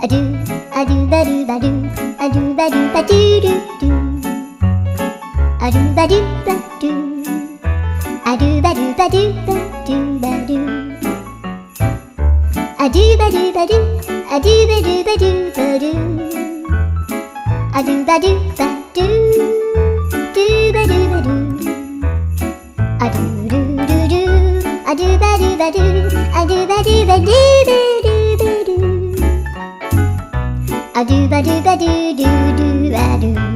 あどあどばるばるあどばるばドゥルドゥあどばるばドゥあどばるばドゥばドゥばドゥあどばるばドゥあどばるばドゥばドゥあどばるばドゥドゥばドゥばドゥあどるるるあどばるばドゥあどばるばドゥばドゥばドゥあどばるばドゥドゥドゥばドゥ